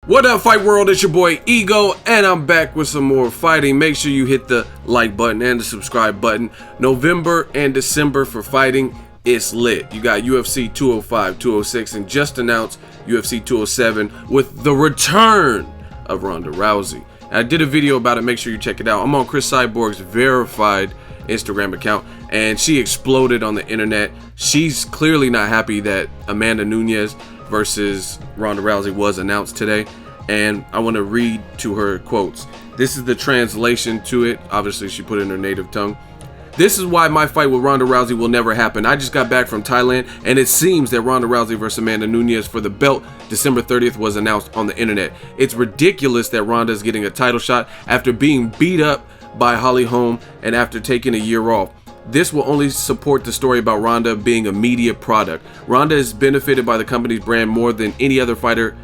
What up, fight world? It's your boy Ego, and I'm back with some more fighting. Make sure you hit the like button and the subscribe button. November and December for fighting, it's lit. You got UFC 205, 206, and just announced UFC 207 with the return of Ronda Rousey. I did a video about it. Make sure you check it out. I'm on Cris Cyborg's verified Instagram account, and she exploded on the internet. She's clearly not happy that Amanda Nunes versus Ronda Rousey was announced today, and I want to read to her quotes. This is the translation to it. Obviously, she put it in her native tongue. This is why my fight with Ronda Rousey will never happen. I just got back from Thailand, and it seems that Ronda Rousey versus Amanda Nunes for the belt December 30th was announced on the internet. It's ridiculous that Ronda is getting a title shot after being beat up by HOLM and after taking a year off. This will only support the story about Ronda being a media product. Ronda is benefited by the company's brand more than any other fighter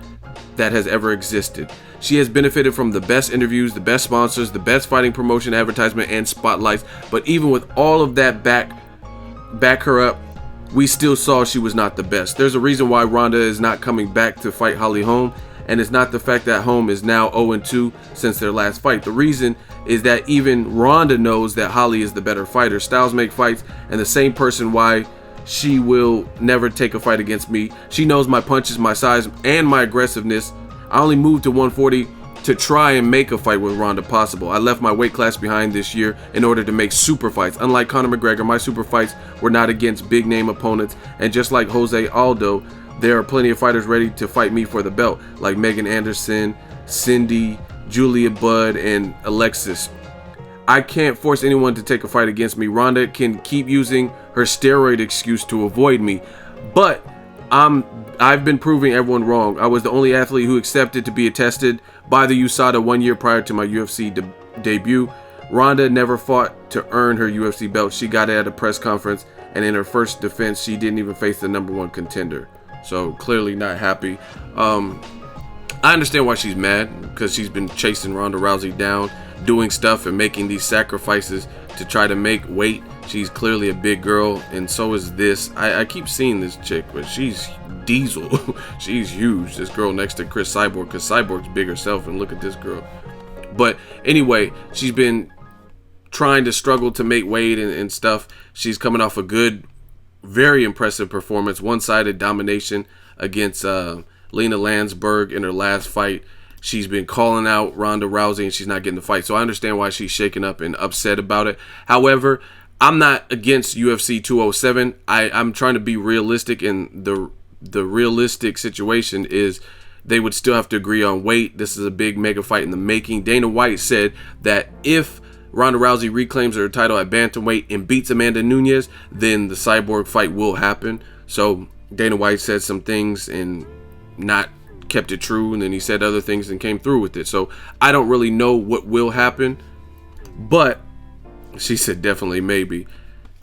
that has ever existed. She has benefited from the best interviews, the best sponsors, the best fighting promotion, advertisement, and spotlights. But even with all of that back her up, we still saw she was not the best. There's a reason why Ronda is not coming back to fight HOLM, and it's not the fact that HOLM is now 0-2 since their last fight. The reason is that even Ronda knows that Holly is the better fighter. Styles make fights, and the same person why she will never take a fight against me. She knows my punches, my size, and my aggressiveness. I only moved to 140 to try and make a fight with Ronda possible. I left my weight class behind this year in order to make super fights. Unlike Conor McGregor, my super fights were not against big name opponents, and just like Jose Aldo, there are plenty of fighters ready to fight me for the belt, like Megan Anderson, Cindy, Julia Budd, and Alexis. I can't force anyone to take a fight against me. Ronda can keep using her steroid excuse to avoid me, but I've been proving everyone wrong. I was the only athlete who accepted to be tested by the USADA 1 year prior to my UFC debut. Ronda never fought to earn her UFC belt. She got it at a press conference, and in her first defense, she didn't even face the #1 contender. So clearly not happy. I understand why she's mad, because she's been chasing Ronda Rousey down, doing stuff and making these sacrifices to try to make weight. She's clearly a big girl, and so is this. I keep seeing this chick, but she's diesel. She's huge. This girl next to Cris Cyborg, because Cyborg's big herself, and look at this girl. But anyway, she's been trying to struggle to make weight and stuff. She's coming off a good, very impressive performance, one-sided domination against Lena Landsberg in her last fight. She's been calling out Ronda Rousey, and she's not getting the fight. So I understand why she's shaken up and upset about it. However, I'm not against UFC 207. I'm trying to be realistic, and the realistic situation is they would still have to agree on weight. This is a big mega fight in the making. Dana White said that if Ronda Rousey reclaims her title at bantamweight and beats Amanda Nunes, then the Cyborg fight will happen. So Dana White said some things and not kept it true, and then he said other things and came through with it. So I don't really know what will happen, but she said definitely maybe.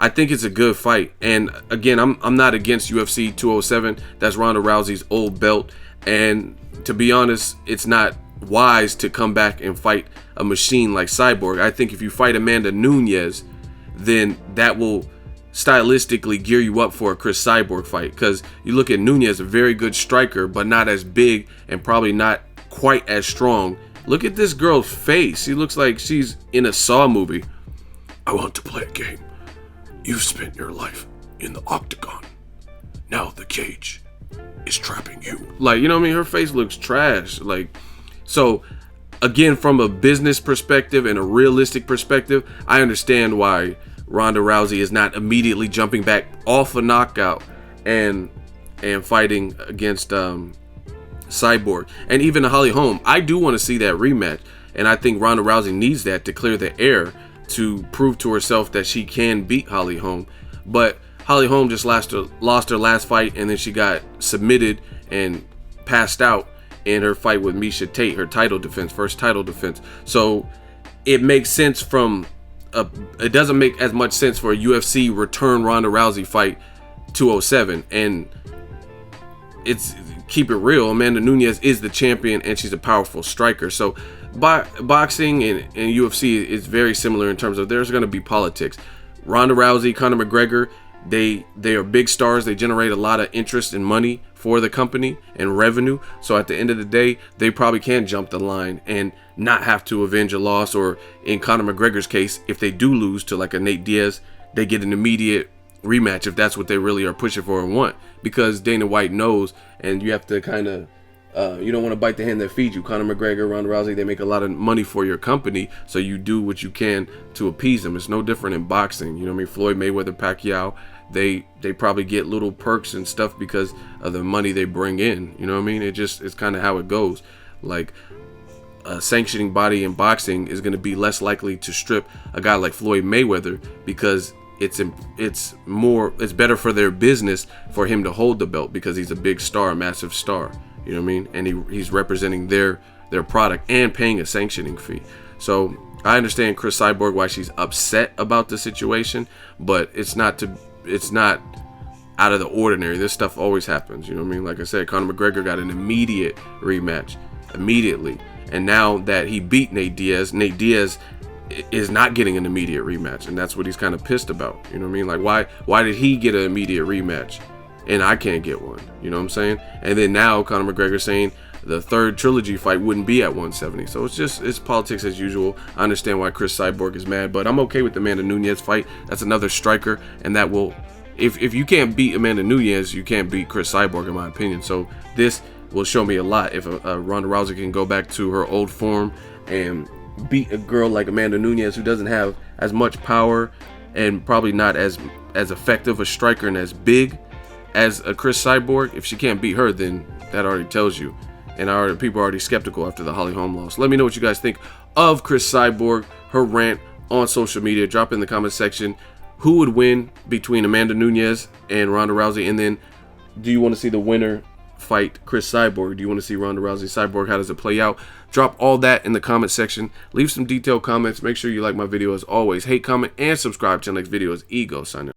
I think it's a good fight, and again, I'm not against UFC 207. That's Ronda Rousey's old belt, and to be honest, it's not wise to come back and fight a machine like Cyborg. I think if you fight Amanda Nunes, then that will stylistically gear you up for a Cris Cyborg fight, because you look at Nunes, a very good striker, but not as big and probably not quite as strong. Look at this girl's face. She looks like she's in a Saw movie. I want to play a game. You've spent your life in the octagon. Now the cage is trapping you. Like, you know what I mean? Her face looks trash. Like, so again, from a business perspective and a realistic perspective, I understand why Ronda Rousey is not immediately jumping back off a knockout and fighting against Cyborg. And even HOLM, I do want to see that rematch, and I think Ronda Rousey needs that to clear the air to prove to herself that she can beat HOLM. But HOLM just lost her last fight, and then she got submitted and passed out in her fight with Miesha Tate, her title defense, first title defense. So it makes sense from it doesn't make as much sense for a UFC return Ronda Rousey fight 207, and it's, keep it real, Amanda Nunes is the champion, and she's a powerful striker. So boxing and UFC is very similar in terms of there's going to be politics. Ronda Rousey, Conor McGregor, they are big stars. They generate a lot of interest and money for the company and revenue. So at the end of the day, they probably can jump the line and not have to avenge a loss. Or in Conor McGregor's case, if they do lose to like a Nate Diaz, they get an immediate rematch if that's what they really are pushing for and want. Because Dana White knows, and you have to kind of you don't want to bite the hand that feeds you. Conor McGregor, Ronda Rousey, they make a lot of money for your company, so you do what you can to appease them. It's no different in boxing. You know what I mean? Floyd Mayweather, Pacquiao, they probably get little perks and stuff because of the money they bring in. You know what I mean? It's kind of how it goes. Like a sanctioning body in boxing is going to be less likely to strip a guy like Floyd Mayweather because it's better for their business for him to hold the belt because he's a big star, a massive star. You know what I mean? And he's representing their product and paying a sanctioning fee. So I understand Cris Cyborg why she's upset about the situation, but it's not out of the ordinary. This stuff always happens. You know what I mean? Like I said, Conor McGregor got an immediate rematch immediately, and now that he beat Nate Diaz is not getting an immediate rematch, and that's what he's kind of pissed about. You know what I mean? Like why did he get an immediate rematch and I can't get one? You know what I'm saying? And then now Conor McGregor saying the third trilogy fight wouldn't be at 170. So it's politics as usual. I understand why Cris Cyborg is mad, but I'm okay with the Amanda Nunes fight. That's another striker, and that will, if you can't beat Amanda Nunes, you can't beat Cris Cyborg, in my opinion. So this will show me a lot. If Ronda Rousey can go back to her old form and beat a girl like Amanda Nunes, who doesn't have as much power and probably not as effective a striker and as big as a Cris Cyborg, if she can't beat her, then that already tells you. And people are already skeptical after the HOLM loss. Let me know what you guys think of Cris Cyborg, her rant on social media. Drop in the comment section who would win between Amanda Nunes and Ronda Rousey. And then, do you want to see the winner fight Cris Cyborg? Do you want to see Ronda Rousey Cyborg? How does it play out? Drop all that in the comment section. Leave some detailed comments. Make sure you like my video as always. Hate, comment, and subscribe to the next video. Is Ego signing.